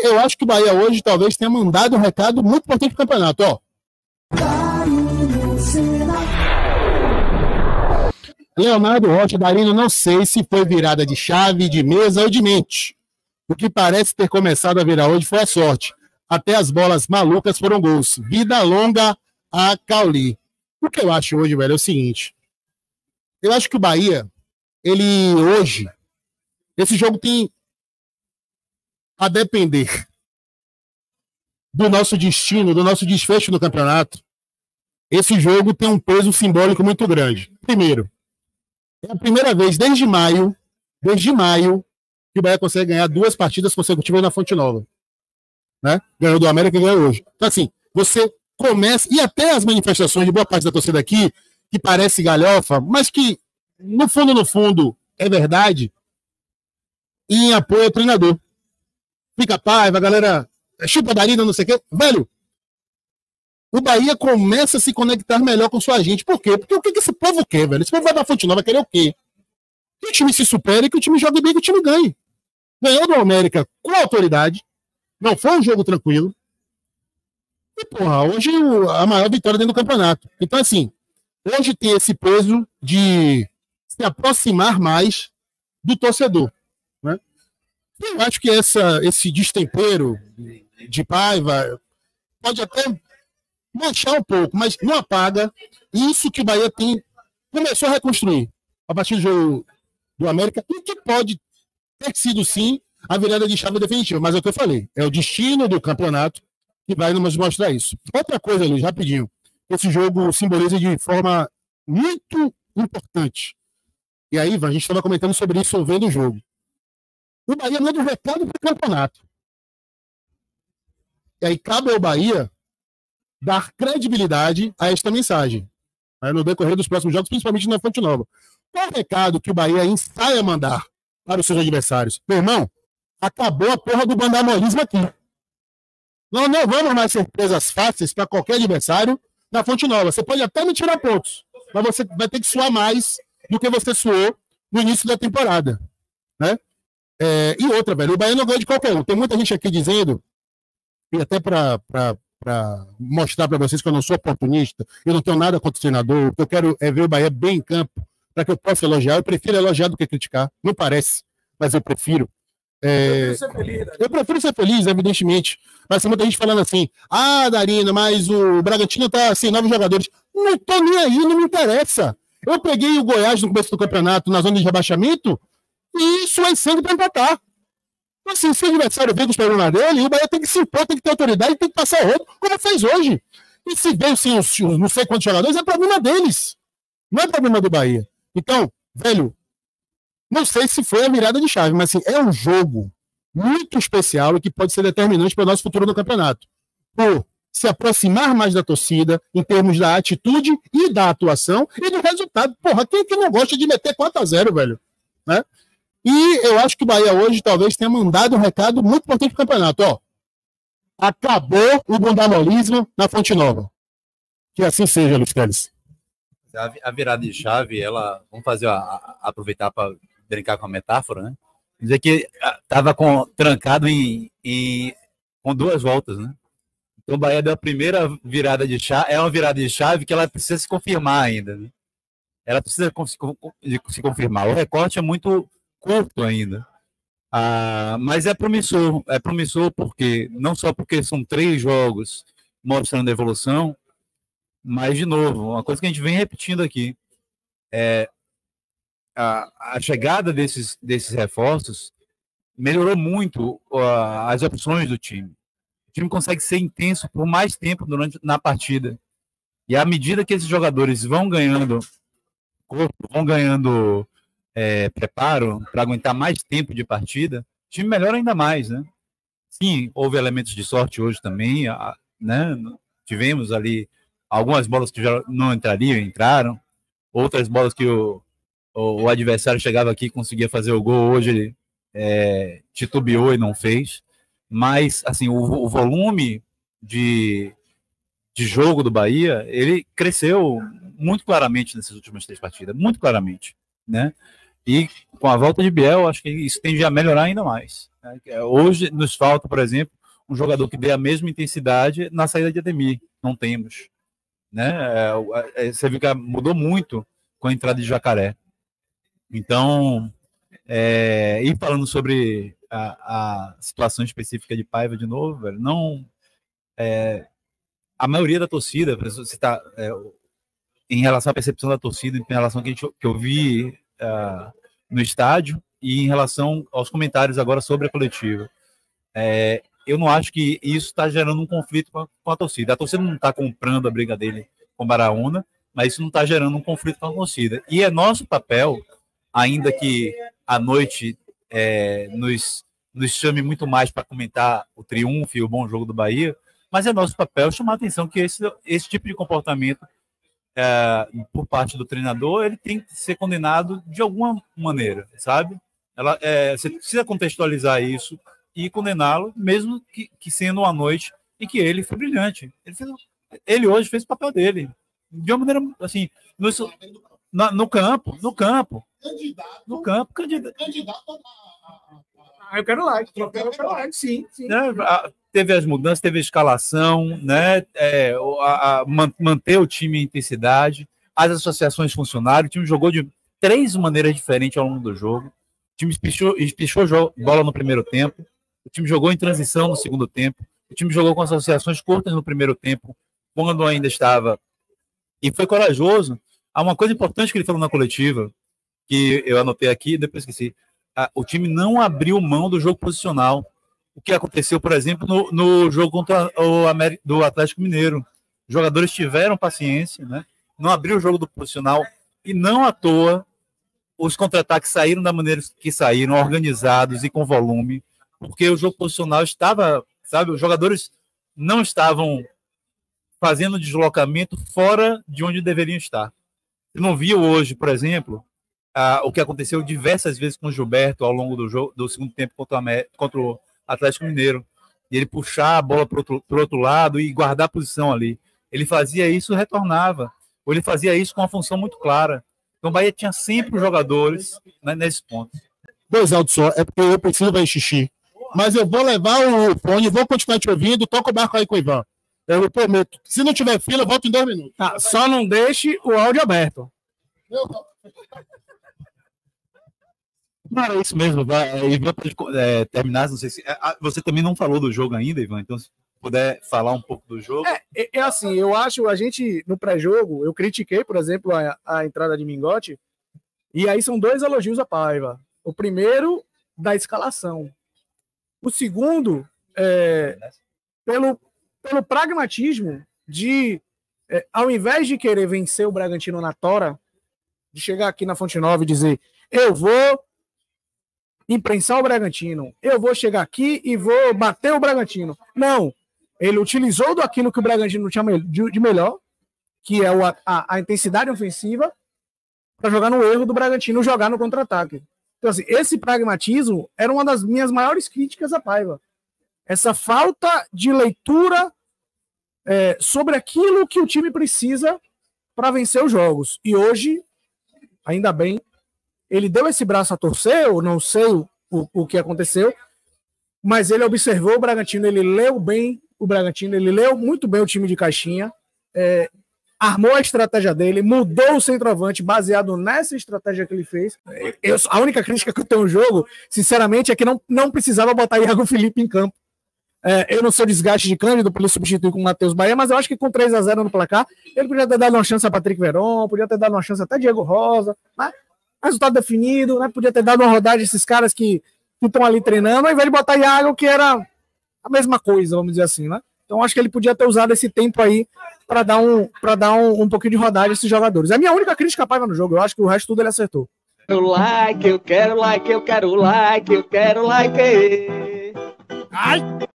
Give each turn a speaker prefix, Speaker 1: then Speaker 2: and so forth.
Speaker 1: eu acho que o Bahia hoje talvez tenha mandado um recado muito importante para o campeonato, ó. Leonardo Rocha, Darino, não sei se foi virada de chave, de mesa ou de mente. O que parece ter começado a virar hoje foi a sorte. Até as bolas malucas foram gols. Vida longa a Cauli. O que eu acho hoje, velho, é o seguinte. Eu acho que o Bahia, ele hoje, esse jogo tem a depender do nosso destino, do nosso desfecho no campeonato. Esse jogo tem um peso simbólico muito grande. Primeiro, é a primeira vez desde maio, que o Bahia consegue ganhar 2 partidas consecutivas na Fonte Nova. Né? Ganhou do América e ganhou hoje. Então, assim, você começa, e até as manifestações de boa parte da torcida aqui, que parece galhofa, mas que, no fundo, é verdade, em apoio ao treinador. Fica paiva, a galera chupa Darina, não sei o quê. Velho, o Bahia começa a se conectar melhor com sua gente. Por quê? Porque o que esse povo quer, velho? Esse povo vai pra Fonte Nova querer o quê? Que o time se supere, que o time jogue bem, que o time ganhe. Ganhou do América com autoridade. Não foi um jogo tranquilo. E, porra, hoje a maior vitória dentro do campeonato. Então, assim, hoje tem esse peso de se aproximar mais do torcedor. Né? Eu acho que esse destempero de Paiva pode até manchar um pouco, mas não apaga isso que o Bahia começou a reconstruir a partir do jogo do América, e que pode ter sido, sim, a virada de chave definitiva. Mas é o que eu falei, é o destino do campeonato que vai nos mostrar isso. Outra coisa, Luiz, rapidinho. Esse jogo simboliza de forma muito importante. E aí, Ivan, a gente estava comentando sobre isso vendo o jogo. O Bahia manda um recado para o campeonato. E aí cabe ao Bahia dar credibilidade a esta mensagem. Aí, no decorrer dos próximos jogos, principalmente na Fonte Nova. Qual o recado que o Bahia ensaia mandar para os seus adversários? Meu irmão, acabou a porra do bandamolismo aqui. Nós não vamos mais surpresas fáceis para qualquer adversário na Fonte Nova. Você pode até me tirar pontos, mas você vai ter que suar mais do que você suou no início da temporada. Né? E outra, velho, o Bahia não ganha de qualquer um. Tem muita gente aqui dizendo, e até para mostrar para vocês que eu não sou oportunista, eu não tenho nada contra o treinador, o que eu quero é ver o Bahia bem em campo, para que eu possa elogiar. Eu prefiro elogiar do que criticar. Não parece, mas eu prefiro. Eu prefiro ser feliz, evidentemente. Mas tem muita gente falando assim: ah, Darina, mas o Bragantino tá sem 9 jogadores. Não tô nem aí, não me interessa. Eu peguei o Goiás no começo do campeonato, na zona de rebaixamento, e isso é sangue para empatar. Então, assim, se o adversário vem com os problemas dele, o Bahia tem que se impor, tem que ter autoridade, tem que passar o outro, como fez hoje. E se veio sim os não sei quantos jogadores, é problema deles. Não é problema do Bahia. Então, velho, não sei se foi a virada de chave, mas assim, é um jogo muito especial e que pode ser determinante para o nosso futuro no campeonato. Por se aproximar mais da torcida, em termos da atitude e da atuação e do resultado. Porra, quem que não gosta de meter 4-0, velho? Né? E eu acho que o Bahia hoje talvez tenha mandado um recado muito importante para o campeonato. Ó, acabou o bundamolismo na Fonte Nova. Que assim seja, Luiz Teles.
Speaker 2: A virada de chave, vamos aproveitar para brincar com a metáfora, né? Dizer que estava trancado com 2 voltas, né? Então o Bahia deu a primeira virada de chave, é uma virada de chave que ela precisa se confirmar ainda, né? Ela precisa se confirmar. O recorte é muito curto ainda. Mas é promissor porque não só porque são 3 jogos mostrando evolução, mas, de novo, uma coisa que a gente vem repetindo aqui, a chegada desses reforços melhorou muito as opções do time. O time consegue ser intenso por mais tempo na partida. E à medida que esses jogadores vão ganhando corpo, vão ganhando preparo para aguentar mais tempo de partida, o time melhora ainda mais, né? Sim, houve elementos de sorte hoje também, né? Tivemos ali algumas bolas que já não entraram, outras bolas que o adversário chegava aqui e conseguia fazer o gol, hoje titubeou e não fez. Mas, assim, o volume de jogo do Bahia, ele cresceu muito claramente nessas últimas 3 partidas, muito claramente, né? E com a volta de Biel, acho que isso tende a melhorar ainda mais. Hoje nos falta, por exemplo, um jogador que dê a mesma intensidade na saída de Ademir. Não temos. Né? Você viu que mudou muito com a entrada de Jacaré. Então, e falando sobre a situação específica de Paiva de novo, velho, não... a maioria da torcida, você tá, em relação à percepção da torcida, em relação ao que eu vi no estádio e em relação aos comentários agora sobre a coletiva. Eu não acho que isso está gerando um conflito com a torcida. A torcida não está comprando a briga dele com Baraúna, mas isso não está gerando um conflito com a torcida. E é nosso papel, ainda que à noite nos chame muito mais para comentar o triunfo e o bom jogo do Bahia, mas é nosso papel chamar a atenção que esse tipo de comportamento por parte do treinador, ele tem que ser condenado de alguma maneira, sabe? Você precisa contextualizar isso e condená-lo, mesmo que sendo uma noite e que ele foi brilhante. Ele hoje fez o papel dele, de uma maneira, assim, no campo.
Speaker 3: Eu quero like, sim.
Speaker 2: Teve as mudanças, teve a escalação, né? Manter o time em intensidade, as associações funcionaram, o time jogou de 3 maneiras diferentes ao longo do jogo. O time espichou bola no primeiro tempo, o time jogou em transição no segundo tempo, o time jogou com associações curtas no primeiro tempo, quando ainda estava. E foi corajoso. Há uma coisa importante que ele falou na coletiva, que eu anotei aqui, depois esqueci. O time não abriu mão do jogo posicional. O que aconteceu, por exemplo, no jogo contra do Atlético Mineiro. Os jogadores tiveram paciência, né? Não abriu o jogo do posicional e não à toa os contra-ataques saíram da maneira que saíram, organizados e com volume, porque o jogo posicional estava, sabe, os jogadores não estavam fazendo deslocamento fora de onde deveriam estar. Você não viu hoje, por exemplo, o que aconteceu diversas vezes com o Gilberto ao longo do jogo, do segundo tempo contra o Atlético Mineiro, e ele puxar a bola para o outro lado e guardar a posição ali. Ele fazia isso e retornava, ou ele fazia isso com uma função muito clara. Então o Bahia tinha sempre os jogadores, né, nesse ponto.
Speaker 1: 2 áudios só, é porque eu preciso fazer xixi. Mas eu vou levar o fone, vou continuar te ouvindo, toca o barco aí com o Ivan. Eu prometo. Se não tiver fila, eu volto em 2 minutos.
Speaker 3: Só não deixe o áudio aberto.
Speaker 2: Não, é isso mesmo. Ivan pode terminar, não sei se... Você também não falou do jogo ainda, Ivan, então se puder falar um pouco do jogo.
Speaker 3: Assim, eu acho, a gente, no pré-jogo, eu critiquei, por exemplo, a entrada de Mingote, e aí são 2 elogios a Paiva. O primeiro, da escalação. O segundo, pelo pragmatismo de, ao invés de querer vencer o Bragantino na tora, de chegar aqui na Fonte Nova e dizer, eu vou imprensar o Bragantino, eu vou chegar aqui e vou bater o Bragantino. Não, ele utilizou daquilo que o Bragantino tinha de melhor, que é a intensidade ofensiva, para jogar no erro do Bragantino, jogar no contra-ataque. Então, assim, esse pragmatismo era uma das minhas maiores críticas à Paiva. Essa falta de leitura sobre aquilo que o time precisa para vencer os jogos. E hoje, ainda bem, ele deu esse braço a torcer, eu não sei o que aconteceu, mas ele observou o Bragantino, ele leu bem o Bragantino, ele leu muito bem o time de Caixinha, armou a estratégia dele, mudou o centroavante baseado nessa estratégia que ele fez. A única crítica que eu tenho no jogo, sinceramente, é que não precisava botar Iago Felipe em campo. Eu não sou desgaste de Cândido para ele substituir com o Matheus Bahia, mas eu acho que com 3-0 no placar, ele podia ter dado uma chance a Patrick Veron, podia ter dado uma chance até a Diego Rosa, né? Resultado definido, né? Podia ter dado uma rodagem a esses caras que estão ali treinando, ao invés de botar Iago, que era a mesma coisa, vamos dizer assim, né? Então acho que ele podia ter usado esse tempo aí para dar um pouquinho de rodagem a esses jogadores. É a minha única crítica a Paiva no jogo, eu acho que o resto tudo ele acertou.
Speaker 4: Eu quero like. Ai!